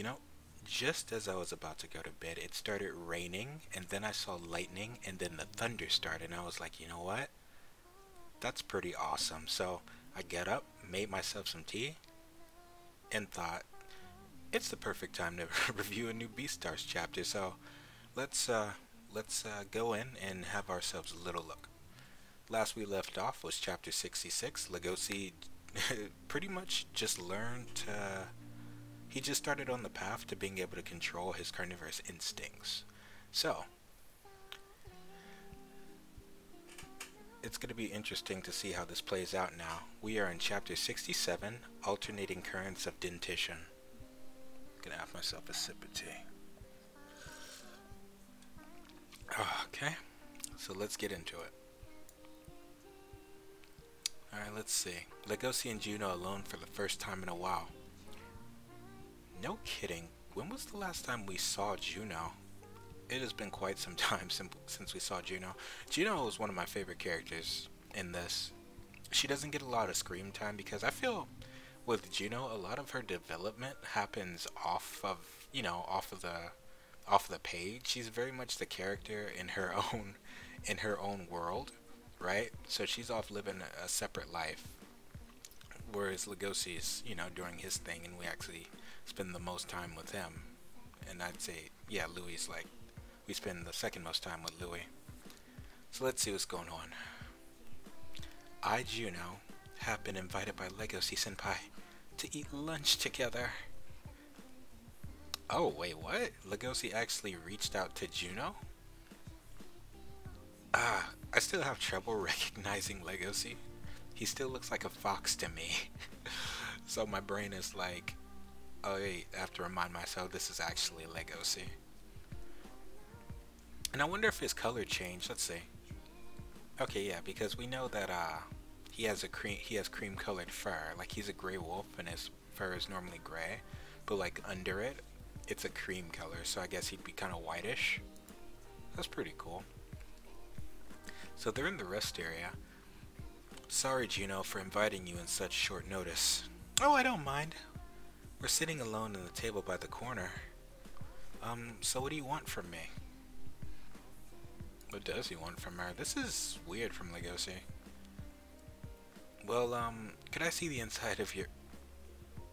You know, just as I was about to go to bed, it started raining, and then I saw lightning, and then the thunder started, and I was like, you know what? That's pretty awesome. So I get up, made myself some tea, and thought, it's the perfect time to review a new Beastars chapter. So let's uh, let's go in and have ourselves a little look. Last we left off was chapter 66. Legosi pretty much just learned to. He just started on the path to being able to control his carnivorous instincts. So, it's going to be interesting to see how this plays out now. We are in chapter 67, Alternating Currents of Dentition. Gonna have myself a sip of tea. Okay, so let's get into it. Alright, let's see. Legosi and Juno alone for the first time in a while. No kidding. When was the last time we saw Juno? It has been quite some time since we saw Juno. Juno is one of my favorite characters in this. She doesn't get a lot of screen time because I feel with Juno a lot of her development happens off of, off of the page. She's very much the character in her own world, right? So she's off living a separate life. Whereas Legosi's, doing his thing, and we actually spend the most time with him. And I'd say, yeah, Louis like, we spend the second most time with Louis. So let's see what's going on. I, Juno, have been invited by Legosi Senpai to eat lunch together. Oh, wait, what? Legosi actually reached out to Juno? I still have trouble recognizing Legosi. He still looks like a fox to me. So my brain is like, oh wait, I have to remind myself this is actually Legosi. And I wonder if his color changed. Let's see. Okay, yeah, because we know that he has cream colored fur. Like he's a gray wolf and his fur is normally gray, but like under it, it's a cream color. So I guess he'd be kind of whitish. That's pretty cool. So they're in the rest area. Sorry, Juno, for inviting you in such short notice. Oh, I don't mind. We're sitting alone at the table by the corner. So what do you want from me? What does he want from her? This is weird from Legosi. Well, could I see the inside of your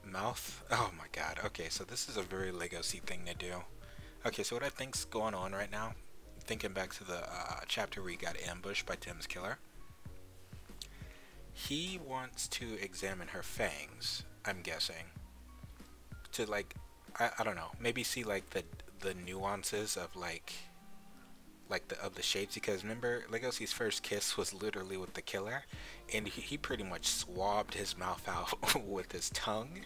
mouth? Oh my god. Okay, so this is a very Legosi thing to do. Okay, so what I think's going on right now, thinking back to the chapter where he got ambushed by Tim's killer. He wants to examine her fangs, I'm guessing. To like, I don't know, maybe see like the nuances of like the shapes, because remember Legosi's first kiss was literally with the killer, and he pretty much swabbed his mouth out with his tongue.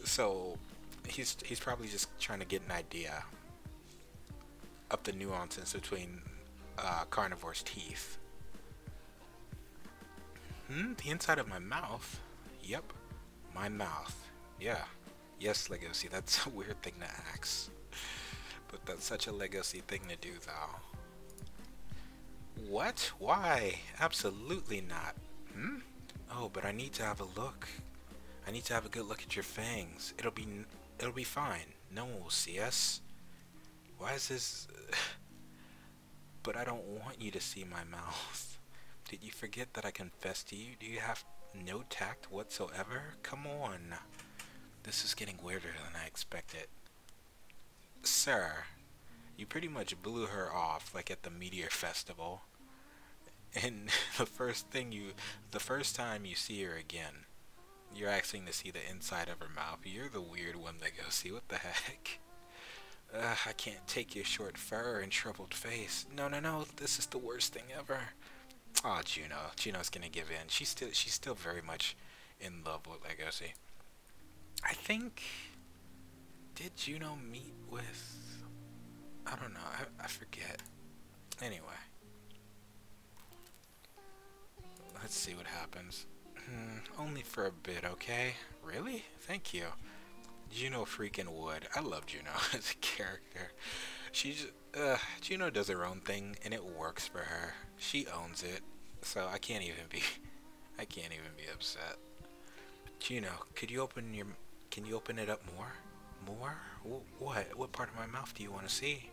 So he's probably just trying to get an idea of the nuances between carnivore's teeth. The inside of my mouth? Yep, my mouth. Yeah. Yes, Legosi, that's a weird thing to ask. But that's such a Legosi thing to do, though. What? Why? Absolutely not. Oh, but I need to have a look. I need to have a good look at your fangs. It'll be fine. No one will see us. Why is this... But I don't want you to see my mouth. Did you forget that I confessed to you? Do you have no tact whatsoever? Come on. This is getting weirder than I expected. Sir, you pretty much blew her off like at the Meteor Festival. And the first time you see her again, you're asking to see the inside of her mouth. You're the weird one that goes, see what the heck? I can't take your short fur and troubled face. No, this is the worst thing ever. Aw, Juno. Juno's gonna give in. She's still very much in love with Legosi. I think... Did Juno meet with... I don't know. I forget. Anyway. Let's see what happens. Only for a bit, okay? Really? Thank you. Juno freaking would. I love Juno as a character. Juno does her own thing, and it works for her. She owns it, so I can't even be upset. Juno, can you open it up more? More? What? What part of my mouth do you want to see?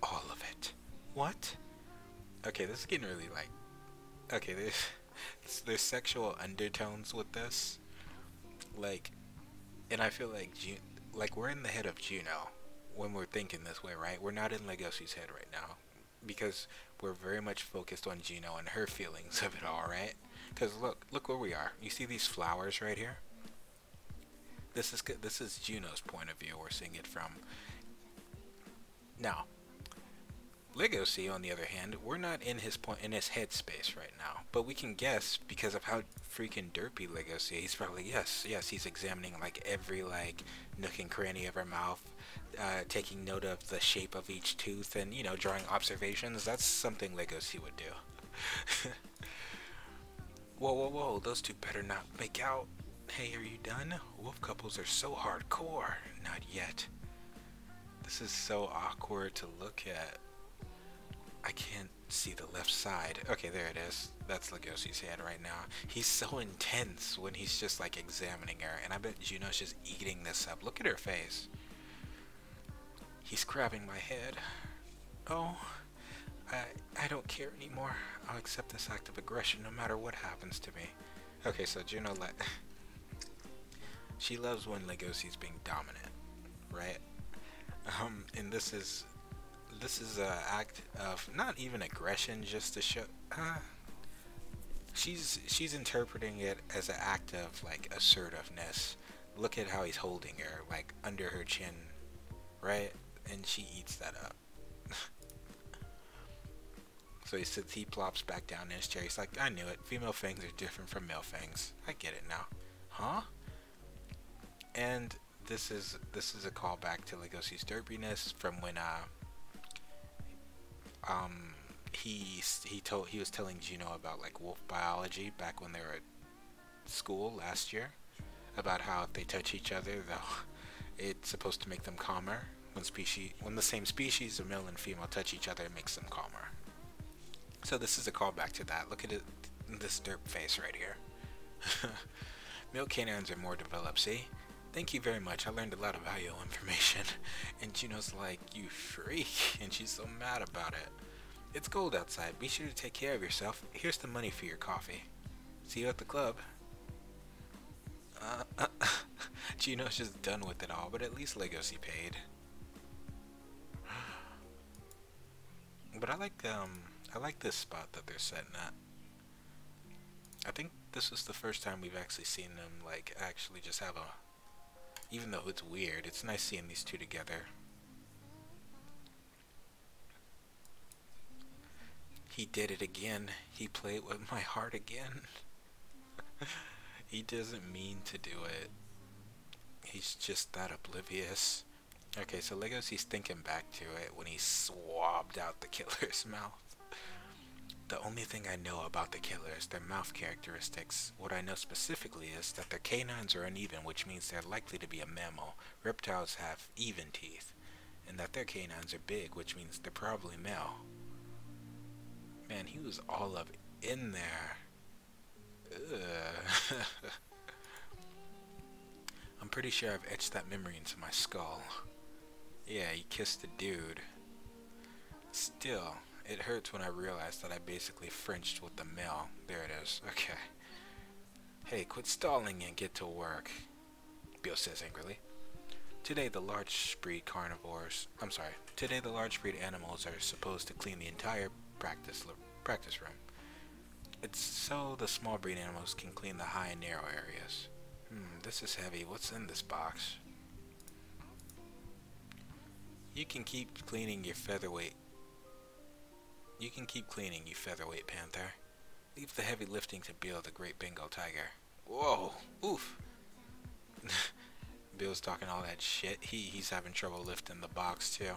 All of it. What? Okay, this is getting really like... Okay, there's sexual undertones with this. Like, and I feel like like we're in the head of Juno when we're thinking this way, right? We're not in Legosi's head right now because we're very much focused on Juno and her feelings of it all, right? Because look where we are. You see these flowers right here? This is Juno's point of view. We're seeing it from. Now, Legosi, on the other hand, we're not in his headspace right now, but we can guess because of how freaking derpy Legosi. He's probably yes, he's examining like every like nook and cranny of her mouth, taking note of the shape of each tooth, and drawing observations. That's something Legosi would do. Whoa, whoa, whoa! Those two better not make out. Hey, are you done? Wolf couples are so hardcore. Not yet. This is so awkward to look at. I can't see the left side. Okay, there it is. That's Legosi's head right now. He's so intense when he's just like examining her, and I bet Juno's just eating this up. Look at her face. He's grabbing my head. Oh, I don't care anymore. I'll accept this act of aggression no matter what happens to me. Okay, so Juno she loves when Legosi's being dominant, right? And this is an act of not even aggression, just to show. She's interpreting it as an act of like assertiveness. Look at how he's holding her, like under her chin, right? And she eats that up. So he plops back down in his chair. He's like, I knew it. Female fangs are different from male fangs. I get it now. Huh? And this is a callback to Legosi's derpiness from when he was telling Juno about like wolf biology back when they were at school last year, about how if they touch each other, it's supposed to make them calmer. When the same species of male and female touch each other, it makes them calmer. So this is a callback to that. Look at it, this derp face right here. Male canines are more developed, see? Thank you very much. I learned a lot of valuable information. And Juno's like, you freak. And she's so mad about it. It's cold outside. Be sure to take care of yourself. Here's the money for your coffee. See you at the club. Juno's just done with it all, but at least Legosi paid. But I like this spot that they're setting at. I think this is the first time we've actually seen them like actually just have a. Even though it's weird, it's nice seeing these two together. He did it again. He played with my heart again. He doesn't mean to do it. He's just that oblivious. Okay, so Legosi's thinking back to it when he swabbed out the killer's mouth. The only thing I know about the killer is their mouth characteristics. What I know specifically is that their canines are uneven, which means they're likely to be a mammal. Reptiles have even teeth. And that their canines are big, which means they're probably male. Man, he was all up in there. Ugh. I'm pretty sure I've etched that memory into my skull. Yeah, he kissed a dude. Still, it hurts when I realize that I basically Frenched with the male. There it is. Okay. Hey, quit stalling and get to work, Bill says angrily. Today the large breed animals are supposed to clean the entire practice room. It's so the small breed animals can clean the high and narrow areas. This is heavy. What's in this box? You can keep cleaning, you featherweight panther. Leave the heavy lifting to Bill, the great Bengal tiger. Whoa! Oof! Bill's talking all that shit. He's having trouble lifting the box too.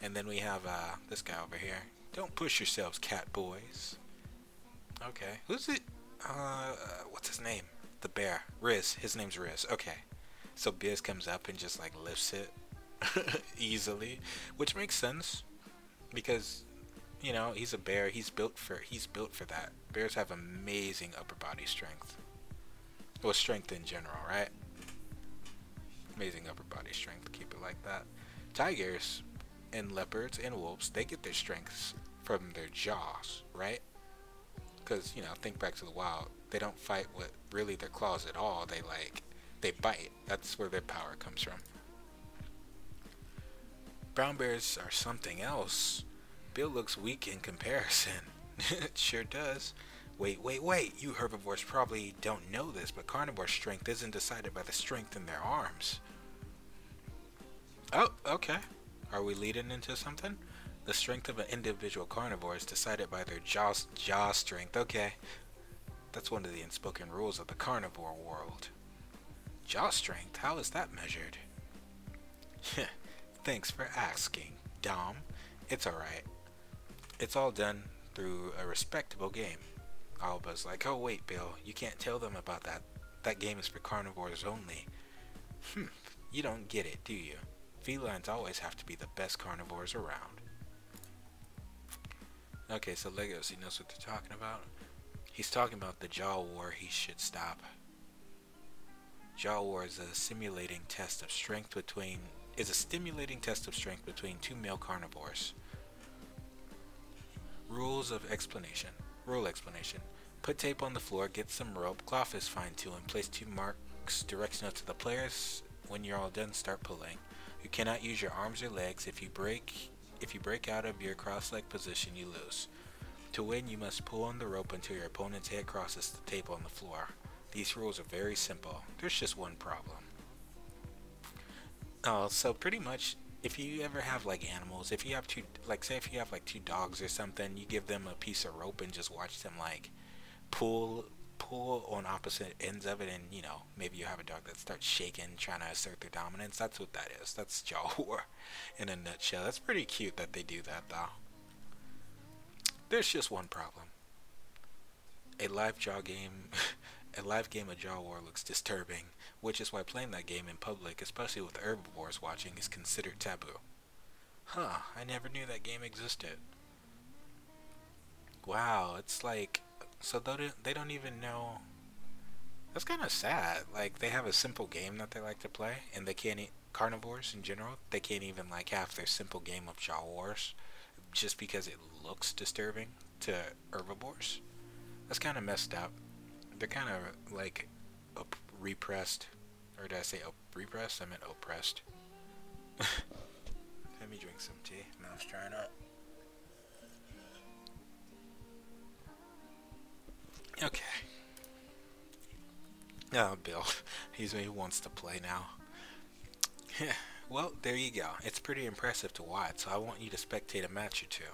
And then we have this guy over here. Don't push yourselves, cat boys. Okay. Who's it? What's his name? The bear. Riz. His name's Riz. Okay. So Biz comes up and just like lifts it easily, which makes sense because he's a bear. He's built for that. Bears have amazing upper body strength. Well, strength in general, right? Amazing upper body ordinary strength. Keep it like that. Tigers and leopards and wolves, they get their strengths from their jaws, right? Because, you know, think back to the wild. They don't fight with really their claws at all. They bite. That's where their power comes from. Brown bears are something else. Bill looks weak in comparison. It sure does. Wait. You herbivores probably don't know this, but carnivore strength isn't decided by the strength in their arms. Oh, okay. Are we leading into something? The strength of an individual carnivore is decided by their jaw strength. Okay. That's one of the unspoken rules of the carnivore world. Jaw strength? How is that measured? Thanks for asking, Dom. It's alright. It's all done through a respectable game. Alba's like, oh wait, Bill, you can't tell them about that. That game is for carnivores only. You don't get it, do you? Felines always have to be the best carnivores around. Okay, so Legos, he knows what they're talking about. He's talking about the jaw war he should stop. Jaw war is a stimulating test of strength between two male carnivores. Rule explanation. Put tape on the floor, get some rope, cloth is fine too, and place 2 marks directional to the players. When you're all done, start pulling. You cannot use your arms or legs. If you break out of your cross-leg position, you lose. To win, you must pull on the rope until your opponent's head crosses the tape on the floor. These rules are very simple. There's just one problem. So pretty much, if you ever have like animals, if you have two, like say if you have like 2 dogs or something, you give them a piece of rope and just watch them like pull on opposite ends of it, and you know, maybe you have a dog that starts shaking trying to assert their dominance. That's what that is. That's jaw war in a nutshell. That's pretty cute that they do that though. There's just one problem. A live game of jaw war looks disturbing, which is why playing that game in public, especially with herbivores watching, is considered taboo. Huh, I never knew that game existed. Wow, it's like, so they don't even know. That's kind of sad. Like, they have a simple game that they like to play, and they can't carnivores in general, they can't even like have their simple game of jaw wars just because it looks disturbing to herbivores. That's kind of messed up. They're kind of like repressed, or did I say repressed? I meant oppressed. Let me drink some tea. Mouth's drying up. Okay. Oh, Bill. He wants to play now. Well, there you go. It's pretty impressive to watch, so I want you to spectate a match or 2.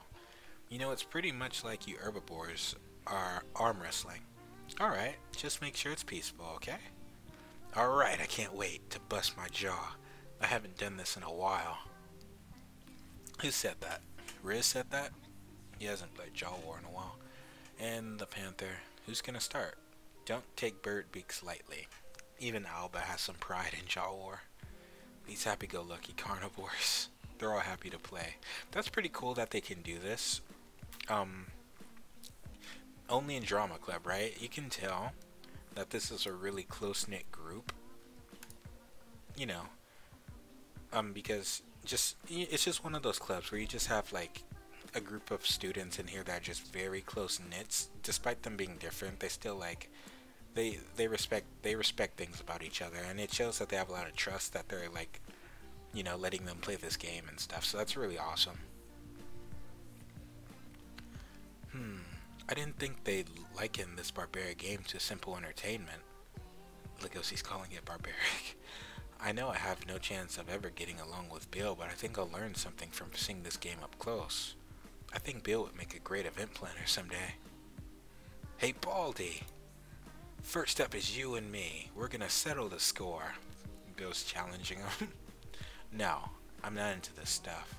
You know, it's pretty much like you herbivores are arm wrestling. Alright, just make sure it's peaceful, okay? Alright, I can't wait to bust my jaw. I haven't done this in a while. Who said that? Riz said that? He hasn't played jaw war in a while. And the Panther. Who's gonna start? Don't take bird beaks lightly. Even Alba has some pride in jaw war. These happy-go-lucky carnivores. They're all happy to play. That's pretty cool that they can do this. Only in Drama Club, right? You can tell that this is a really close-knit group. You know, because it's just one of those clubs where you just have like a group of students in here that are just very close-knit. Despite them being different, they still like they respect things about each other, and it shows that they have a lot of trust that they're like, you know, letting them play this game and stuff. So that's really awesome. I didn't think they'd liken this barbaric game to simple entertainment. Legosi's calling it barbaric. I know I have no chance of ever getting along with Bill, but I think I'll learn something from seeing this game up close. I think Bill would make a great event planner someday. Hey Baldy! First up is you and me. We're gonna settle the score. Bill's challenging him. No, I'm not into this stuff.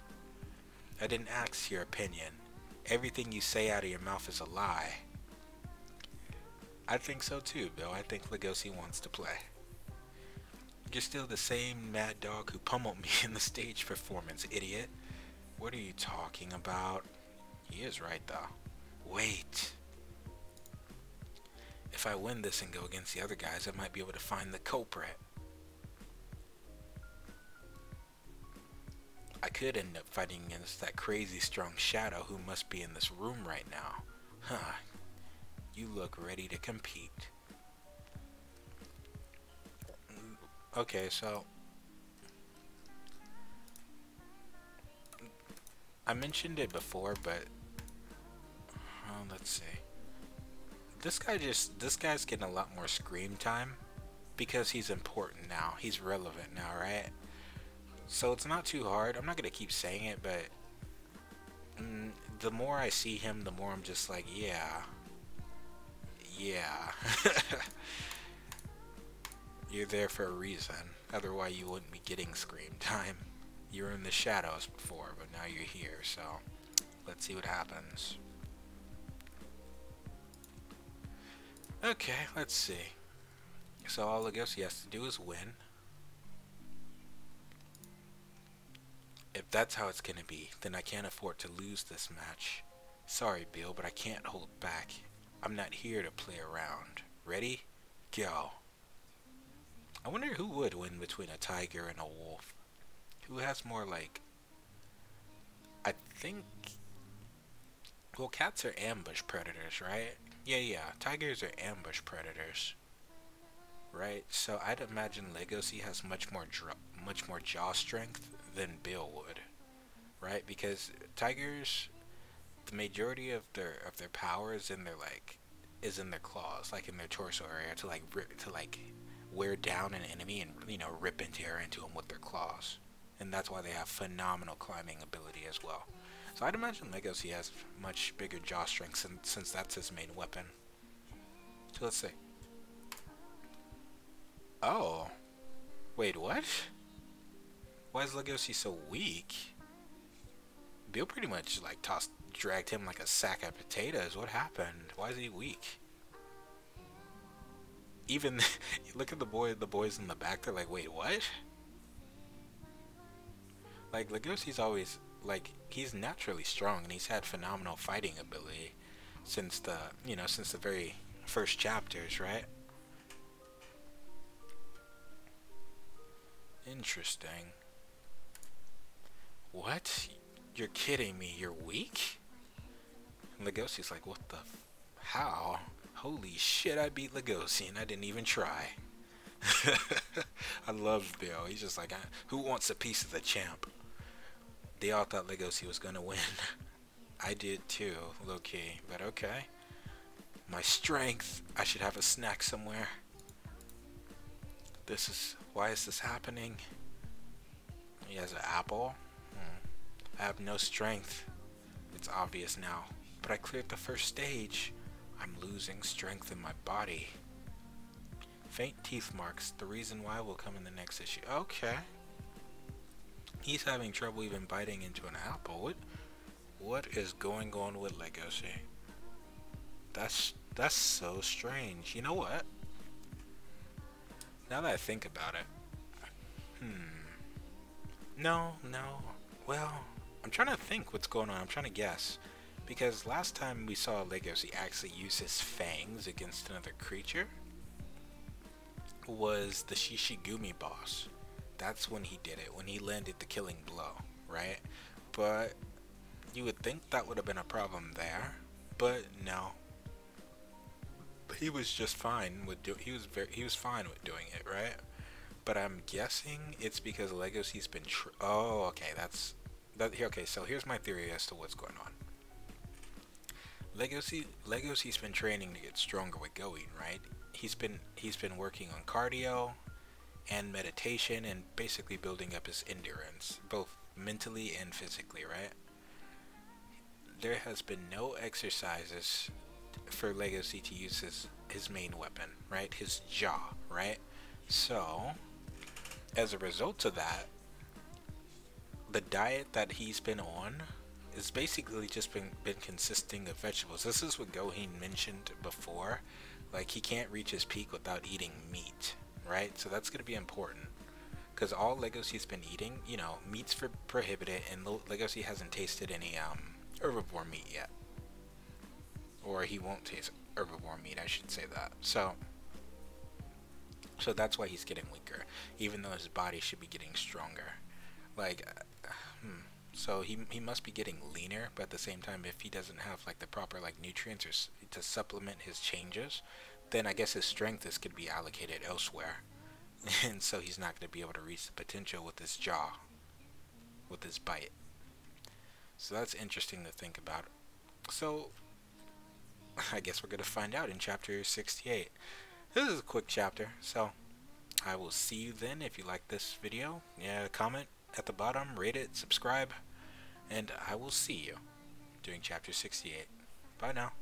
I didn't ask your opinion. Everything you say out of your mouth is a lie. I think so too, Bill. I think Legosi wants to play. You're still the same mad dog who pummeled me in the stage performance, idiot. What are you talking about? He is right, though. Wait. If I win this and go against the other guys, I might be able to find the culprit. I could end up fighting against that crazy strong shadow who must be in this room right now. Huh. You look ready to compete. Okay, so I mentioned it before, but let's see. This guy's getting a lot more screen time because he's important now. He's relevant now, right? So it's not too hard. I'm not gonna keep saying it, but the more I see him, the more I'm just like, yeah. You're there for a reason. Otherwise, you wouldn't be getting screen time. You were in the shadows before, but now you're here, so let's see what happens. Okay, let's see. So all I guess he has to do is win. If that's how it's gonna be, then I can't afford to lose this match. Sorry, Bill, but I can't hold back. I'm not here to play around. Ready? Go. I wonder who would win between a tiger and a wolf. Who has more, like... I think... Well, cats are ambush predators, right? Yeah. Tigers are ambush predators. Right? So I'd imagine Legacy has much more jaw strength than Bill would. Right? Because tigers... The majority of their power is in their claws, like in their torso area, to wear down an enemy and rip into him with their claws, and that's why they have phenomenal climbing ability as well. So I'd imagine Legacy has much bigger jaw strength since that's his main weapon. So let's see. Oh, wait, what? Why is Legacy so weak? Bill pretty much dragged him like a sack of potatoes. What happened? Why is he weak? Even look at the boys in the back. They're like, wait, what? Like Legosi's always he's naturally strong and he's had phenomenal fighting ability since the very first chapters, right? Interesting. What? You're kidding me, you're weak? And Legosi's like, what the how? Holy shit, I beat Legosi and I didn't even try. I love Bill. He's just like, who wants a piece of the champ? They all thought Legosi was gonna win. I did too, low-key, but okay. My strength. I should have a snack somewhere. Why is this happening? He has an apple. I have no strength. It's obvious now. But I cleared the first stage. I'm losing strength in my body. Faint teeth marks. The reason why will come in the next issue. Okay. He's having trouble even biting into an apple. What is going on with Legacy? That's so strange. You know what? Now that I think about it. No. Well, I'm trying to think what's going on. I'm trying to guess. Because last time we saw Legacy actually use his fangs against another creature was the Shishigumi boss. That's when he did it, when he landed the killing blow, right? But you would think that would have been a problem there, but no. He was just fine with he was fine with doing it, right? But I'm guessing it's because Legacy's been oh, okay, okay, so here's my theory as to what's going on. Legacy's been training to get stronger with going, right? He's been working on cardio and meditation and basically building up his endurance, both mentally and physically, right? There has been no exercises for Legacy to use his main weapon, right? His jaw, right? So, as a result of that, the diet that he's been on is basically just been consisting of vegetables. This is what Goheen mentioned before. Like, he can't reach his peak without eating meat, right? So that's going to be important. Because all Legacy's been eating, meat's prohibited, and Legacy hasn't tasted any herbivore meat yet. Or he won't taste herbivore meat, I should say that. So that's why he's getting weaker, even though his body should be getting stronger. Like, so he must be getting leaner, but at the same time, if he doesn't have like the proper like nutrients or to supplement his changes, then I guess his strength is could be allocated elsewhere, and so he's not going to be able to reach the potential with his jaw, with his bite. So that's interesting to think about. So I guess we're going to find out in chapter 68. This is a quick chapter, so I will see you then. If you like this video, yeah, comment at the bottom, rate it, subscribe, and I will see you during chapter 68. Bye now.